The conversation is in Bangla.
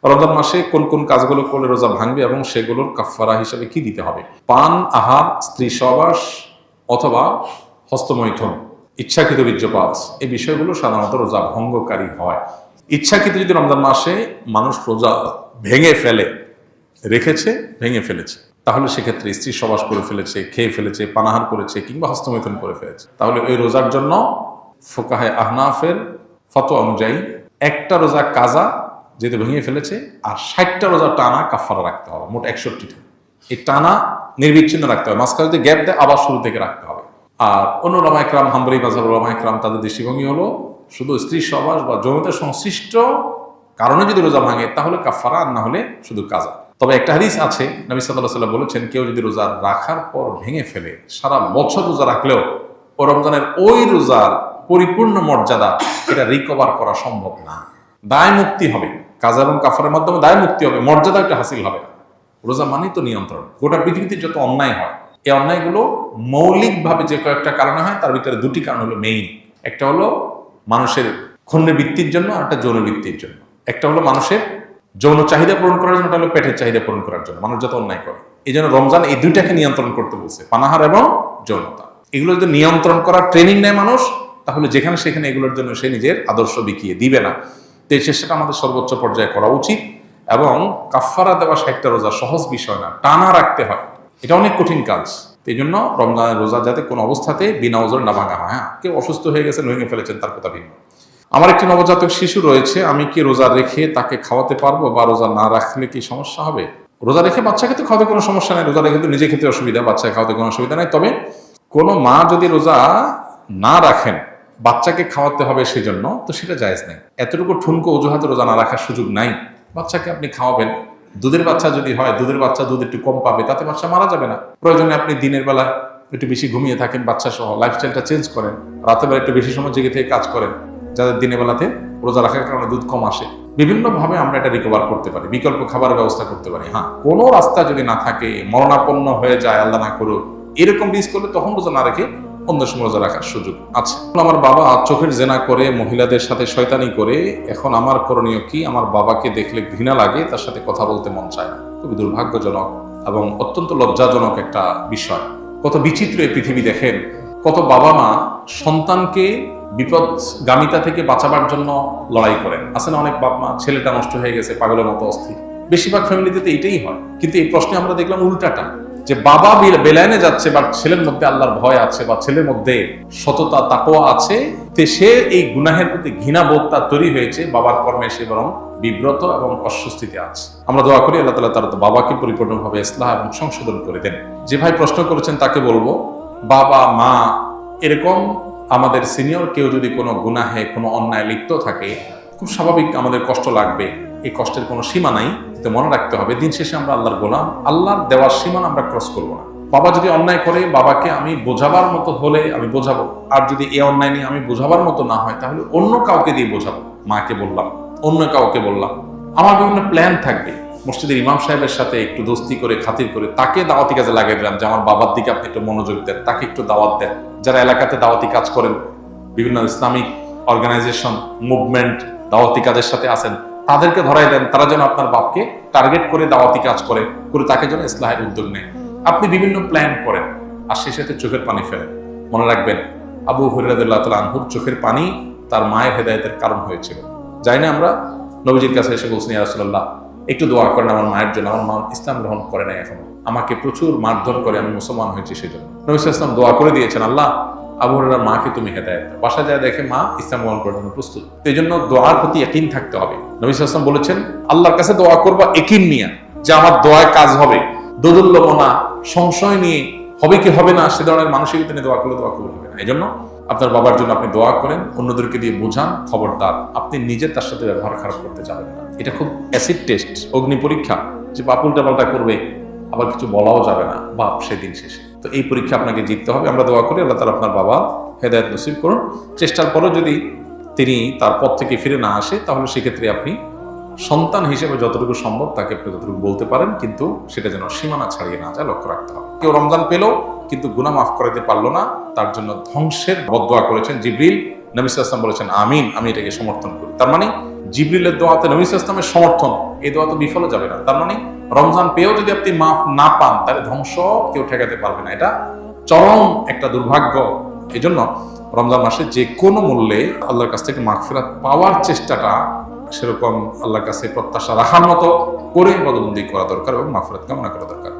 রমজান মাসে কোন কোন কাজগুলো করলে রোজা ভাঙবে এবং সেগুলোর কাফফারা হিসেবে কি দিতে হবে? পান, আহার, স্ত্রী সহবাস অথবা হস্তমৈথুন, ইচ্ছাকৃত বীর্যপাত, এই বিষয়গুলো সাধারণত রোজা ভঙ্গকারী হয়। ইচ্ছাকৃত যদি রমজান মাসে মানুষ রোজা ভেঙে ফেলে, রেখেছে ভেঙে ফেলেছে, তাহলে সেক্ষেত্রে স্ত্রী সহবাস করে ফেলেছে, খেয়ে ফেলেছে, পানাহার করেছে কিংবা হস্তমৈথুন করে ফেলেছে, তাহলে ওই রোজার জন্য ফুকাহে আহনাফের ফতোয়া অনুযায়ী একটা রোজা কাজা যেহেতু ভেঙে ফেলেছে, আর 60টা রোজা টানা কাফারা রাখতে হবে, মোট 61টা। এই টানা নির্বিচ্ছিন্ন রাখতে হবে, মাঝখানে যদি গ্যাপ দেয় আবার শুরু থেকে রাখতে হবে। আর অন্য ওলামা ইকরাম, হাম্বলী মাযহাব ওলামা ইকরাম, তাদের দৃষ্টিভঙ্গি হলো শুধু স্ত্রী সহবাস বা যৌনতার সংশ্লিষ্ট কারণে যদি রোজা ভাঙে তাহলে কাফারা, আর না হলে শুধু কাজা। তবে একটা হাদিস আছে, নবী সাল্লাল্লাহু আলাইহি ওয়াসাল্লাম বলেছেন, কেউ যদি রোজা রাখার পর ভেঙে ফেলে, সারা বছর রোজা রাখলেও ও রমজানের ওই রোজার পরিপূর্ণ মর্যাদা এটা রিকভার করা সম্ভব না। দায় মুক্তি হবে, কাজা এবং কাফারের মাধ্যমে দায় মুক্তি হবে, মর্যাদা একটা হাসিল হবে না। রোজা মানেই তো নিয়ন্ত্রণ। গোটা পৃথিবীতে যত অন্যায় হয়, এই অন্যায়গুলো মৌলিকভাবে যে কয়েকটা কারণে হয়, তার ভিতরে দুটি কারণ হলো মেইন। একটা হলো মানুষের ক্ষুণ্ণ বৃত্তির জন্য, আর একটা যৌন বৃত্তির জন্য। একটা হলো মানুষের যৌন চাহিদা পূরণ করার জন্য, একটা হলো পেটের চাহিদা পূরণ করার জন্য মানুষ যত অন্যায় করে। এই জন্য রমজান এই দুইটাকে নিয়ন্ত্রণ করতে বলছে, পানাহার এবং যৌনতা। এগুলো যদি নিয়ন্ত্রণ করার ট্রেনিং নেয় মানুষ, তাহলে যেখানে সেখানে এগুলোর জন্য সে নিজের আদর্শ বিকিয়ে দিবে না। তো এই চেষ্টাটা আমাদের সর্বোচ্চ পর্যায়ে করা উচিত। এবং কাফফারা দেওয়া 60টা রোজা সহজ বিষয় না, টানা রাখতে হয়, এটা অনেক কঠিন কাজ। এই জন্য রমজানের রোজা যাতে কোনো অবস্থাতে বিনা ওজরে না ভাঙা হয়। হ্যাঁ, কেউ অসুস্থ হয়ে গেছেন, ভেঙে ফেলেছেন, তার কথা ভিন্ন। আমার একটি নবজাতক শিশু রয়েছে, আমি কি রোজা রেখে তাকে খাওয়াতে পারবো, বা রোজা না রাখলে কি সমস্যা হবে? রোজা রেখে বাচ্চাকে তো খাওয়াতে কোনো সমস্যা নেই, রোজা রেখে তো নিজে খেতে অসুবিধা, বাচ্চাকে খাওয়াতে কোনো অসুবিধা নেই। তবে কোনো মা যদি রোজা না রাখেন, বাচ্চাকে খাওয়াতে হবে সেজন্য, তো সেটা জায়েজ নেই। এতটুকু ঠুনকো অজুহাতে রোজা না রাখার সুযোগ নাই। বাচ্চাকে আপনি খাওয়াবেন, দুধের বাচ্চা যদি হয়, দুধের বাচ্চা দুধ একটু কম পাবে, তাতে বাচ্চা মারা যাবে না। প্রয়োজনে আপনি দিনের বেলা একটু বেশি ঘুমিয়ে থাকেন বাচ্চা সহ, লাইফস্টাইলটা চেঞ্জ করেন, রাতের বেলা একটু বেশি সময় জেগে থেকে কাজ করেন, যাদের দিনের বেলাতে রোজা রাখার কারণে দুধ কম আসে। বিভিন্নভাবে আমরা এটা রিকভার করতে পারি, বিকল্প খাবারের ব্যবস্থা করতে পারি। হ্যাঁ, কোনো রাস্তা যদি না থাকে, মরণাপন্ন হয়ে যায়, আল্লাহ না করুক, এরকম রিস্ক করলে তখন রোজা না রেখে অন্য সময় রোজা রাখার সুযোগ আছে। আমার বাবা চোখের জেনা করে, মহিলাদের সাথে শয়তানি করে, এখন আমার করণীয় কি? আমার বাবাকে দেখলে ঘৃণা লাগে, তার সাথে কথা বলতে মন চায় না। খুবই দুর্ভাগ্যজনক এবং অত্যন্ত লজ্জাজনক একটা বিষয়। কত বিচিত্র এই পৃথিবী দেখেন, কত বাবা মা সন্তানকে বিপদগামিতা থেকে বাঁচাবার জন্য লড়াই করেন। আছে না অনেক বাপ মা, ছেলেটা নষ্ট হয়ে গেছে, পাগলের মতো অস্থির। বেশিরভাগ ফ্যামিলিতে তো এইটাই হয়। কিন্তু এই প্রশ্নে আমরা দেখলাম উল্টাটা, যে বাবা বেলায়নে যাচ্ছে, বা ছেলের মধ্যে আল্লাহর ভয় আছে, বা ছেলের মধ্যে সততা তাকওয়া আছে, তে সে এই গুনাহের প্রতি ঘৃণাবোধটা তৈরি হয়েছে, বাবার কর্মে সে বরং বিব্রত এবং অস্বস্তিতে আছে। আমরা দোয়া করি আল্লাহ তাআলা তার বাবাকে পরিপূর্ণভাবে ইসলাহ এবং সংশোধন করে দেন। যে ভাই প্রশ্ন করেছেন তাকে বলবো, বাবা মা এরকম আমাদের সিনিয়র কেউ যদি কোনো গুনাহে, কোনো অন্যায় লিপ্ত থাকে, খুব স্বাভাবিক আমাদের কষ্ট লাগবে। এই কষ্টের কোনো সীমা নাই, কিন্তু মনে রাখতে হবে দিন শেষে আমরা আল্লাহর গোলাম, আল্লাহর দেওয়ার সীমা আমরা ক্রস করবো না। বাবা যদি অন্যায় করে, বাবাকে আমি বোঝাবার মতো হলে আমি বোঝাবো, আর যদি এই অন্যায় নিয়ে আমি বোঝাবার মতো না হয়, তাহলে অন্য কাউকে দিয়ে বোঝাবো। মাকে বললাম, অন্য কাউকে বললাম। আমার বিভিন্ন প্ল্যান থাকবে, মসজিদের ইমাম সাহেবের সাথে একটু দোস্তি করে, খাতির করে তাকে দাওয়াতি কাজে লাগিয়ে দিলাম, যে আমার বাবার দিকে আপনি একটু মনোযোগ দেন, তাকে একটু দাওয়াত দেন। যারা এলাকাতে দাওয়াতি কাজ করেন, বিভিন্ন ইসলামিক অর্গানাইজেশন, মুভমেন্ট, দাওয়াতি কাজের সাথে আছেন, তাদেরকে ধরাই দেন, তারা যেন আপনার বাপকে টার্গেট করে দাওয়াতি কাজ করে তাকে যেন ইসলাহের উদ্যোগ নেয়। আপনি বিভিন্ন প্ল্যান করেন, আর সেই সাথে চোখের পানি ফেলেন। মনে রাখবেন, আবু হুরায়রা রাদিয়াল্লাহু তাআলা আনহুর চোখের পানি তার মায়ের হেদায়েতের কারণ হয়েছিল। যাই না আমরা নবীজির কাছে এসে বলছেন, ইয়া রাসূলুল্লাহ একটু দোয়া করেন আমার মায়ের জন্য, আমার মা ইসলাম গ্রহণ করে নাই এখনো, আমাকে প্রচুর মারধর করে, আমি মুসলমান হয়েছি সেজন্য। নবী সাল্লাল্লাহু আলাইহি ওয়াসাল্লাম দোয়া করে দিয়েছেন, আল্লাহ আবু হুরায়রার মাকে তুমি হেদায়েত দাও। বাসা যায় দেখে মা ইসলাম গ্রহণ করার জন্য প্রস্তুত। এই জন্য দোয়ার প্রতি ইয়াকিন থাকতে হবে। নবী সাল্লাল্লাহু আলাইহি ওয়াসাল্লাম বলেছেন, আল্লাহর কাছে দোয়া করবা ইয়াকিন নিয়ে, যে আমার দোয়ায় কাজ হবে। দোদুল্যমনা, সংশয় নিয়ে হবে কি হবে না সে ধরনের মানসিকতা নিয়ে দোয়া করলে দোয়া কবুল হবে না। এই জন্য আপনার বাবার জন্য আপনি দোয়া করেন, অন্যদেরকে দিয়ে বোঝান, খবরদার আপনি নিজে তার সাথে ব্যবহার খারাপ করতে যাবেন না। এটা খুব অ্যাসিড টেস্ট, অগ্নি পরীক্ষা, যে বাপ উল্টা পাল্টা করবে, আবার কিছু বলাও যাবে না বাপ সেদিন শেষে। তো এই পরীক্ষা আপনাকে জিততে হবে। আমরা দোয়া করি আল্লাহ তাআলা আপনার বাবা হেদায়েত নসিব করুন। চেষ্টার পরও যদি তিনি তার পথ থেকে ফিরে না আসে, তাহলে সেক্ষেত্রে আপনি সন্তান হিসেবে যতটুকু সম্ভব তাকে আপনি যতটুকু বলতে পারেন, কিন্তু সেটা যেন সীমানা ছাড়িয়ে না যায় লক্ষ্য রাখতে হবে। কেউ রমজান পেল, কিন্তু গুনাহ মাফ করাতে পারলো না, তার জন্য ধ্বংসের বদদোয়া করেছেন জিবরিল। নবী সাল্লাল্লাহু আলাইহি ওয়াসাল্লাম বলেছেন আমিন, আমি এটাকে সমর্থন করি। তার মানে জিবরিলের দোয়াতে নবী সাল্লাল্লাহু আলাইহি ওয়াসাল্লামের সমর্থন, এই দোয়া তো বিফল যাবে না। তার মানে রমজান পেয়েও যদি আপনি মাফ না পান, তাহলে ধ্বংস কেউ ঠেকাতে পারবে না, এটা চরম একটা দুর্ভাগ্য। এই জন্য রমজান মাসে যে কোনো মূল্যে আল্লাহর কাছ থেকে মাগফিরাত পাওয়ার চেষ্টাটা সেরকম আল্লাহর কাছে প্রত্যাশা রাখার মতো করে বদবন্দি করা দরকার এবং মাগফিরাত কামনা করা দরকার।